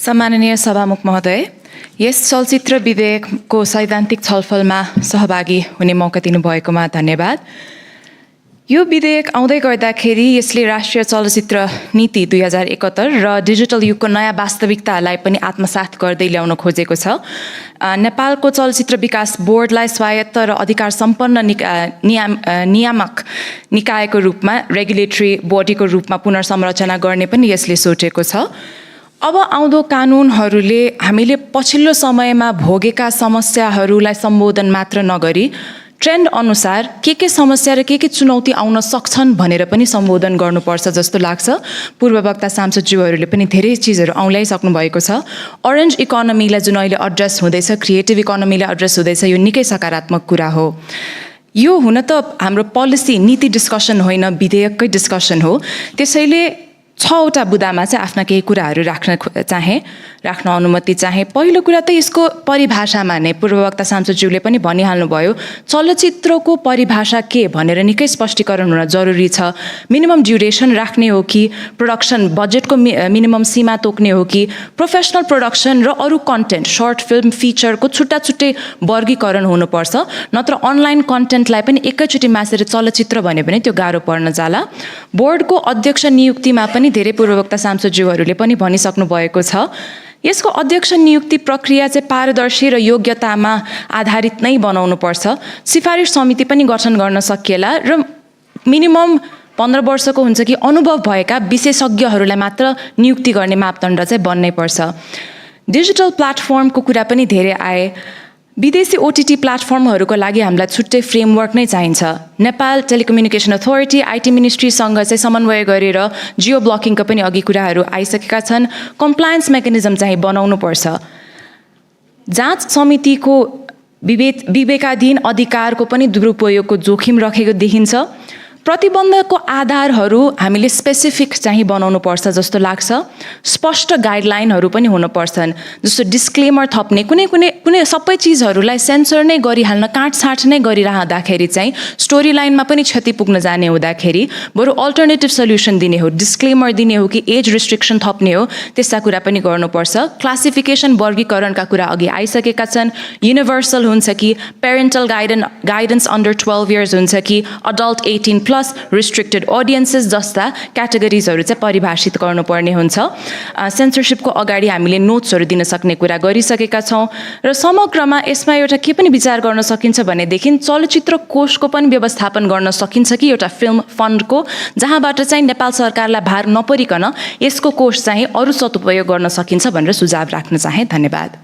सम्माननीय सभामुख महोदय, यस चलचित्र विधेयकको सैद्धान्तिक छलफलमा सहभागी हुने मौका दिनुभएकोमा धन्यवाद। यो विधेयक आउँदै गर्दाखेरि यसले राष्ट्रिय चलचित्र नीति 2071 र डिजिटल युगको नयाँ वास्तविकतालाई पनि आत्मसात गर्दै ल्याउन खोजेको छ। नेपालको चलचित्र विकास बोर्डलाई स्वायत्त र अधिकार सम्पन्न नियामक निकायको रूपमा, रेगुलेटरी बडीको रूपमा पुनर्संरचना गर्ने पनि यसले सोचेको छ। अब आउँदो कानुनहरूले हामीले पछिल्लो समयमा भोगेका समस्याहरूलाई सम्बोधन मात्र नगरी ट्रेन्ड अनुसार के समस्या र के चुनौती आउन सक्छन् भनेर पनि सम्बोधन गर्नुपर्छ जस्तो लाग्छ। पूर्ववक्ता सांसदज्यूहरूले पनि धेरै चिजहरू औँल्याइसक्नु भएको छ। अरेन्ज इकोनोमीलाई जुन अहिले एड्रेस हुँदैछ, क्रिएटिभ इकोनोमीलाई एड्रेस हुँदैछ, यो निकै सकारात्मक कुरा हो। यो हुन त हाम्रो पोलिसी नीति डिस्कसन होइन, विधेयककै डिस्कसन हो। त्यसैले 6वटा बुदामा चाहिँ आफ्ना केही कुराहरू राख्न अनुमति चाहे। पहिलो कुरा त यसको परिभाषामा नै पूर्ववक्ता सांसदज्यूले पनि भनिहाल्नुभयो, चलचित्रको परिभाषा के भनेर निकै स्पष्टीकरण हुन जरुरी छ। मिनिमम ड्युरेसन राख्ने हो कि प्रोडक्सन बजेटको मिनिमम सीमा तोक्ने हो कि प्रोफेसनल प्रोडक्सन र अरू कन्टेन्ट, सर्ट फिल्म, फिचरको छुट्टै वर्गीकरण हुनुपर्छ। नत्र अनलाइन कन्टेन्टलाई पनि एकैचोटि मासेर चलचित्र भन्यो भने त्यो गाह्रो पर्न जाला। बोर्डको अध्यक्ष नियुक्तिमा पनि धेरै पूर्ववक्ता सांसदज्यूहरूले पनि भनिसक्नु भएको छ। यसको अध्यक्ष नियुक्ति प्रक्रिया चाहिँ पारदर्शी र योग्यतामा आधारित नै बनाउनुपर्छ। सिफारिस समिति पनि गठन गर्न सकिएला र मिनिमम 15 वर्षको हुन्छ कि अनुभव भएका विशेषज्ञहरूलाई मात्र नियुक्ति गर्ने मापदण्ड चाहिँ बन्नै पर्छ। डिजिटल प्लेटफर्मको कुरा पनि धेरै आए। विदेशी ओटिटी प्लेटफर्महरूको लागि हामीलाई छुट्टै फ्रेमवर्क नै चाहिन्छ। नेपाल टेलिकम्युनिकेसन अथोरिटी, आइटी मिनिस्ट्रीसँग चाहिँ समन्वय गरेर जियो ब्लकिङको पनि अघि कुराहरू आइसकेका छन्। कम्प्लायन्स मेकानिजम चाहिँ बनाउनुपर्छ। जाँच समितिको विवेकाधीन अधिकारको पनि दुरुपयोगको जोखिम राखेको देखिन्छ। प्रतिबन्धको आधारहरू हामीले स्पेसिफिक चाहिँ बनाउनुपर्छ जस्तो लाग्छ। स्पष्ट गाइडलाइनहरू पनि हुनुपर्छन्, जस्तो डिस्क्लेमर थप्ने, कुनै सबै चिजहरूलाई सेन्सर नै गरिहाल्न, काटछाँट नै गरिरहँदाखेरि चाहिँ स्टोरी लाइनमा पनि क्षति पुग्न जाने हुँदाखेरि बरु अल्टरनेटिभ सल्युसन दिने हो, डिस्क्लेमर दिने हो कि एज रिस्ट्रिक्सन थप्ने हो, त्यस्ता कुरा पनि गर्नुपर्छ। क्लासिफिकेसन वर्गीकरणका कुरा अघि आइसकेका छन्। युनिभर्सल हुन्छ कि पेरेन्टल गाइडेन्स अन्डर 12 इयर्स हुन्छ कि अडल्ट 18+ रिस्ट्रिक्टेड अडियन्सेस जस्ता क्याटेगोरिजहरू चाहिँ परिभाषित गर्नुपर्ने हुन्छ। सेन्सरसिपको अगाडि हामीले नोट्सहरू दिन सक्ने कुरा गरिसकेका छौँ र समग्रमा यसमा एउटा के पनि विचार गर्न सकिन्छ भनेदेखि चलचित्र कोषको पनि व्यवस्थापन गर्न सकिन्छ कि एउटा फिल्म फन्डको, जहाँबाट चाहिँ नेपाल सरकारलाई भार नपरिकन यसको कोष चाहिँ अरू सदुपयोग गर्न सकिन्छ भनेर सुझाव राख्न चाहे। धन्यवाद।